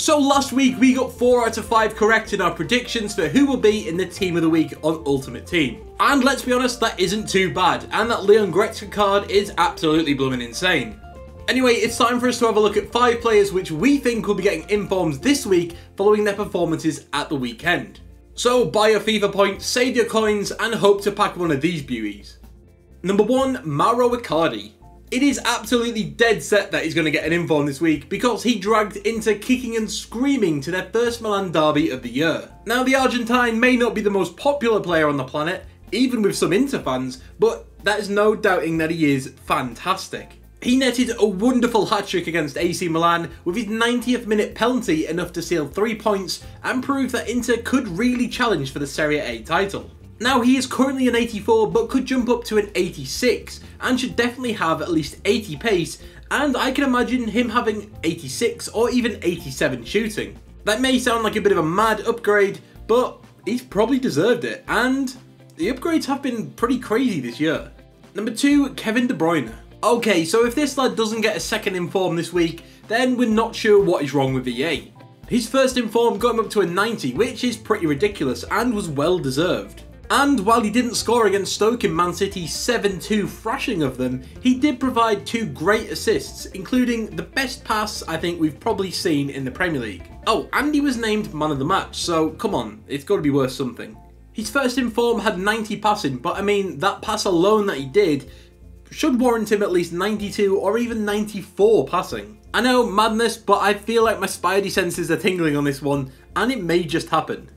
So last week we got 4 out of 5 correct in our predictions for who will be in the Team of the Week on Ultimate Team. And let's be honest, that isn't too bad, and that Leon Goretzka card is absolutely blooming insane. Anyway, it's time for us to have a look at 5 players which we think will be getting informs this week following their performances at the weekend. So buy your FIFA points, save your coins, and hope to pack one of these beauties. Number 1, Mauro Icardi. It is absolutely dead set that he's going to get an inform this week because he dragged Inter kicking and screaming to their first Milan derby of the year. Now, the Argentine may not be the most popular player on the planet, even with some Inter fans, but that is no doubting that he is fantastic. He netted a wonderful hat-trick against AC Milan with his 90th minute penalty enough to seal 3 points and prove that Inter could really challenge for the Serie A title. Now, he is currently an 84 but could jump up to an 86 and should definitely have at least 80 pace, and I can imagine him having 86 or even 87 shooting. That may sound like a bit of a mad upgrade, but he's probably deserved it, and the upgrades have been pretty crazy this year. Number 2, Kevin De Bruyne. Okay, so if this lad doesn't get a second inform this week, then we're not sure what is wrong with EA. His first inform got him up to a 90, which is pretty ridiculous and was well deserved. And while he didn't score against Stoke in Man City's 7-2 thrashing of them, he did provide 2 great assists, including the best pass I think we've probably seen in the Premier League. Oh, and he was named man of the match, so come on, it's got to be worth something. His first inform had 90 passing, but I mean, that pass alone that he did should warrant him at least 92 or even 94 passing. I know, madness, but I feel like my spidey senses are tingling on this one, and it may just happen.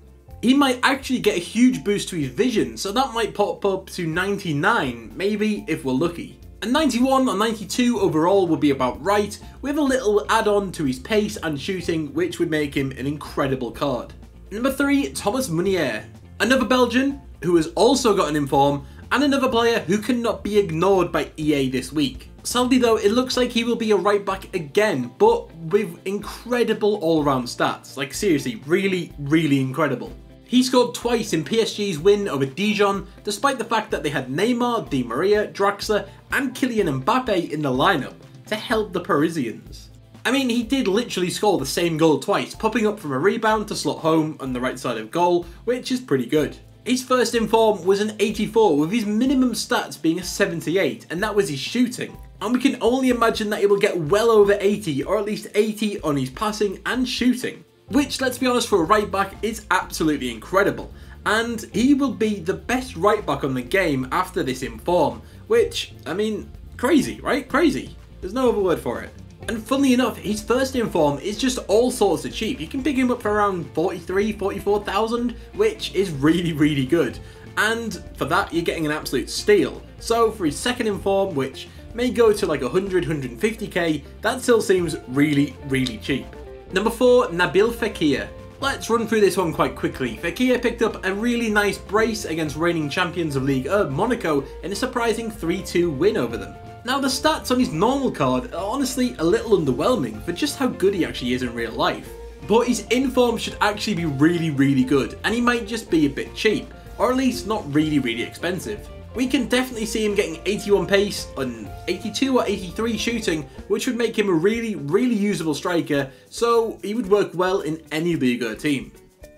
He might actually get a huge boost to his vision, so that might pop up to 99, maybe if we're lucky. And 91 or 92 overall would be about right, with a little add-on to his pace and shooting, which would make him an incredible card. Number 3, Thomas Meunier. Another Belgian, who has also got an inform, and another player who cannot be ignored by EA this week. Sadly though, it looks like he will be a right back again, but with incredible all-round stats. Like seriously, really incredible. He scored twice in PSG's win over Dijon, despite the fact that they had Neymar, Di Maria, Draxler and Kylian Mbappe in the lineup to help the Parisians. I mean, he did literally score the same goal twice, popping up from a rebound to slot home on the right side of goal, which is pretty good. His first inform was an 84 with his minimum stats being a 78, and that was his shooting. And we can only imagine that he will get well over 80 or at least 80 on his passing and shooting. Which, let's be honest, for a right back is absolutely incredible. And he will be the best right back on the game after this inform, which, I mean, crazy, right? Crazy. There's no other word for it. And funnily enough, his first inform is just all sorts of cheap. You can pick him up for around 43, 44,000, which is really good. And for that, you're getting an absolute steal. So for his second inform, which may go to like 100, 150k, that still seems really cheap. Number 4, Nabil Fekir. Let's run through this one quite quickly. Fekir picked up a really nice brace against reigning champions of Ligue 1 Monaco in a surprising 3-2 win over them. Now the stats on his normal card are honestly a little underwhelming for just how good he actually is in real life. But his inform should actually be really good, and he might just be a bit cheap, or at least not really expensive. We can definitely see him getting 81 pace and 82 or 83 shooting, which would make him a really usable striker, so he would work well in any Liga team.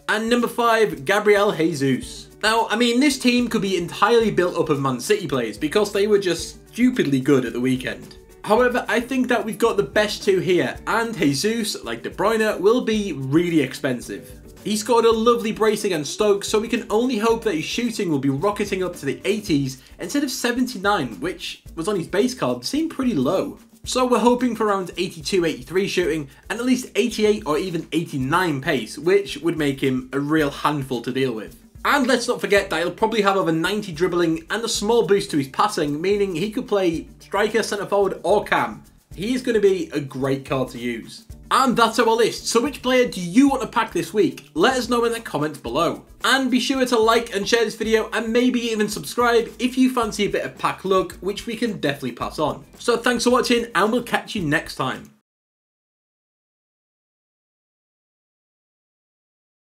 And number 5, Gabriel Jesus. Now, I mean, this team could be entirely built up of Man City players because they were just stupidly good at the weekend. However, I think that we've got the best 2 here, and Jesus, like De Bruyne, will be really expensive. He scored a lovely brace against Stoke, so we can only hope that his shooting will be rocketing up to the 80s instead of 79, which was on his base card, seemed pretty low. So we're hoping for around 82, 83 shooting, and at least 88 or even 89 pace, which would make him a real handful to deal with. And let's not forget that he'll probably have over 90 dribbling and a small boost to his passing, meaning he could play striker, centre forward or cam. He is going to be a great card to use. And that's our list. So which player do you want to pack this week? Let us know in the comments below. And be sure to like and share this video and maybe even subscribe if you fancy a bit of pack luck, which we can definitely pass on. So thanks for watching and we'll catch you next time.